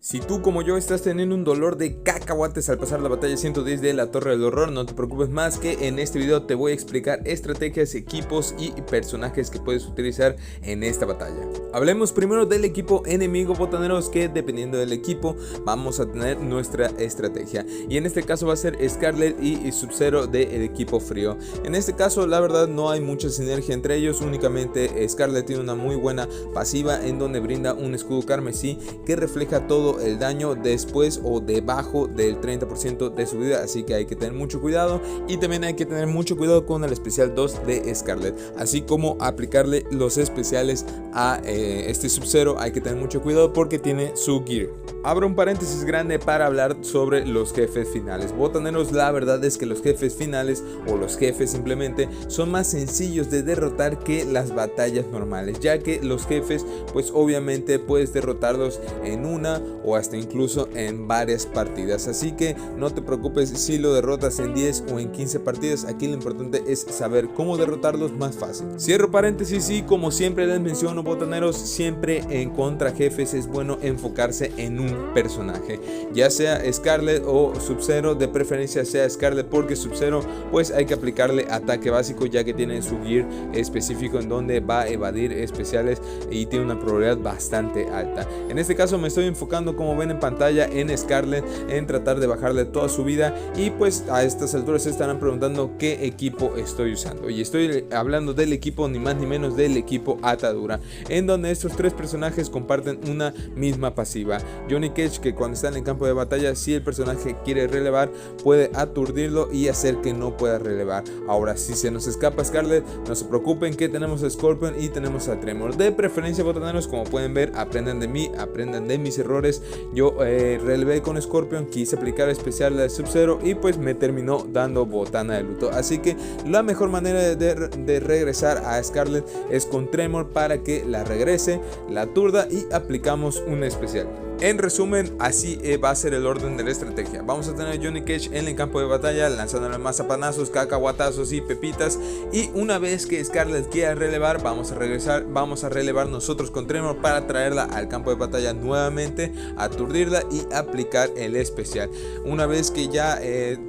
Si tú como yo estás teniendo un dolor de cacahuates al pasar la batalla 110 de la Torre del Horror, no te preocupes más, que en este video te voy a explicar estrategias, equipos y personajes que puedes utilizar en esta batalla. Hablemos primero del equipo enemigo, botaneros, que dependiendo del equipo vamos a tener nuestra estrategia, y en este caso va a ser Scarlet y Sub-Zero del equipo frío. En este caso la verdad no hay mucha sinergia entre ellos, únicamente Scarlet tiene una muy buena pasiva en donde brinda un escudo carmesí que refleja todo el daño después o debajo del 30% de su vida, así que hay que tener mucho cuidado, y también hay que tener mucho cuidado con el especial 2 de Scarlet, así como aplicarle los especiales a este Sub-Zero. Hay que tener mucho cuidado porque tiene su gear. Abro un paréntesis grande para hablar sobre los jefes finales. Botaneros, la verdad es que los jefes finales o los jefes simplemente son más sencillos de derrotar que las batallas normales, ya que los jefes pues obviamente puedes derrotarlos en una o hasta incluso en varias partidas, así que no te preocupes si lo derrotas en 10 o en 15 partidas. Aquí lo importante es saber cómo derrotarlos más fácil. Cierro paréntesis y como siempre les menciono, botaneros, siempre en contra jefes es bueno enfocarse en un personaje, ya sea Scarlet o Sub-Zero, de preferencia sea Scarlet porque Sub-Zero pues hay que aplicarle ataque básico, ya que tiene su gear específico en donde va a evadir especiales y tiene una probabilidad bastante alta. En este caso me estoy enfocando, como ven en pantalla, en Scarlet, en tratar de bajarle toda su vida, y pues a estas alturas se estarán preguntando qué equipo estoy usando, y estoy hablando del equipo ni más ni menos del equipo Atadura, en donde estos tres personajes comparten una misma pasiva. Johnny Cage, que cuando está en el campo de batalla, si el personaje quiere relevar, puede aturdirlo y hacer que no pueda relevar. Ahora, si se nos escapa Scarlet, no se preocupen que tenemos a Scorpion y tenemos a Tremor. De preferencia, botaneros, como pueden ver, aprendan de mí, aprendan de mis errores. Yo relevé con Scorpion, quise aplicar especial de Sub-Zero y pues me terminó dando botana de luto, así que la mejor manera de regresar a Scarlet es con Tremor, para que la regrese, la aturda y aplicamos un especial. En resumen, así va a ser el orden de la estrategia. Vamos a tener a Johnny Cage en el campo de batalla lanzándole mazapanazos, cacahuatazos y pepitas, y una vez que Scarlet quiera relevar, vamos a relevar nosotros con Tremor para traerla al campo de batalla nuevamente, aturdirla y aplicar el especial. Una vez que ya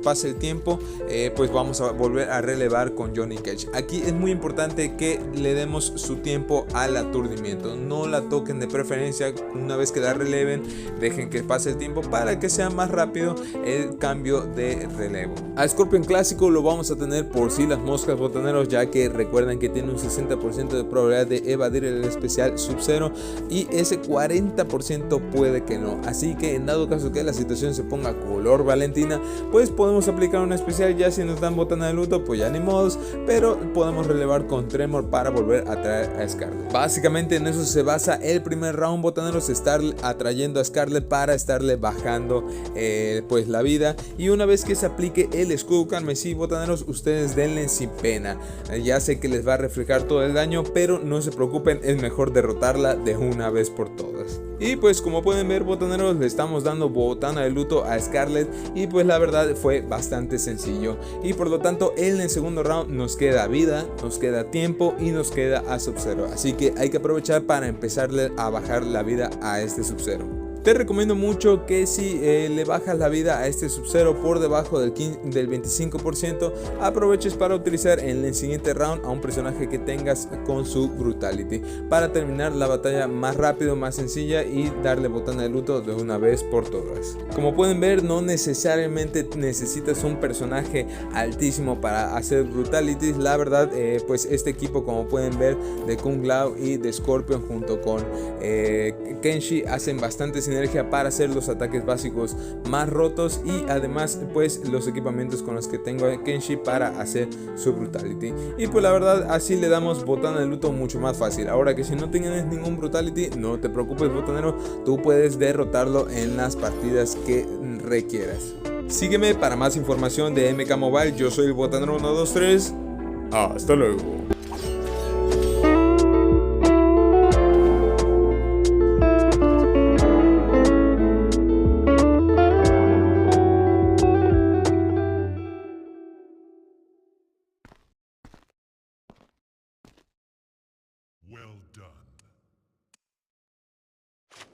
pase el tiempo, pues vamos a volver a relevar con Johnny Cage. Aquí es muy importante que le demos su tiempo al aturdimiento, no la toquen de preferencia. Una vez que la releven, dejen que pase el tiempo para que sea más rápido el cambio de relevo. A Scorpion clásico lo vamos a tener por si las moscas, botaneros, ya que recuerden que tiene un 60% de probabilidad de evadir el especial Sub-Zero y ese 40% puede que no, así que en dado caso que la situación se ponga color Valentina, pues podemos aplicar un especial. Ya si nos dan botana de luto, pues ya ni modos, pero podemos relevar con Tremor para volver a traer a Scarlet. Básicamente en eso se basa el primer round, botaneros, estar atrayendo a Scarlet para estarle bajando pues la vida, y una vez que se aplique el escudo carmesí, botaneros, ustedes denle sin pena. Ya sé que les va a reflejar todo el daño, pero no se preocupen, es mejor derrotarla de una vez por todas. Y pues como pueden ver, botaneros, le estamos dando botana de luto a Scarlet, y pues la verdad fue bastante sencillo, y por lo tanto en el segundo round nos queda vida, nos queda tiempo y nos queda a Sub-Zero, así que hay que aprovechar para empezarle a bajar la vida a este Sub-Zero. Te recomiendo mucho que si le bajas la vida a este Sub-Zero por debajo del 25%, aproveches para utilizar en el siguiente round a un personaje que tengas con su Brutality, para terminar la batalla más rápido, más sencilla, y darle botana de luto de una vez por todas. Como pueden ver, no necesariamente necesitas un personaje altísimo para hacer Brutalities. La verdad, pues este equipo, como pueden ver, de Kung Lao y de Scorpion junto con Kenshi hacen bastante sinergia para hacer los ataques básicos más rotos, y además pues los equipamientos con los que tengo a Kenshi para hacer su Brutality, y pues la verdad así le damos botana de luto mucho más fácil. Ahora que si no tienes ningún Brutality, no te preocupes, botanero, tú puedes derrotarlo en las partidas que requieras. Sígueme para más información de MK Mobile. Yo soy el botanero 123. Hasta luego.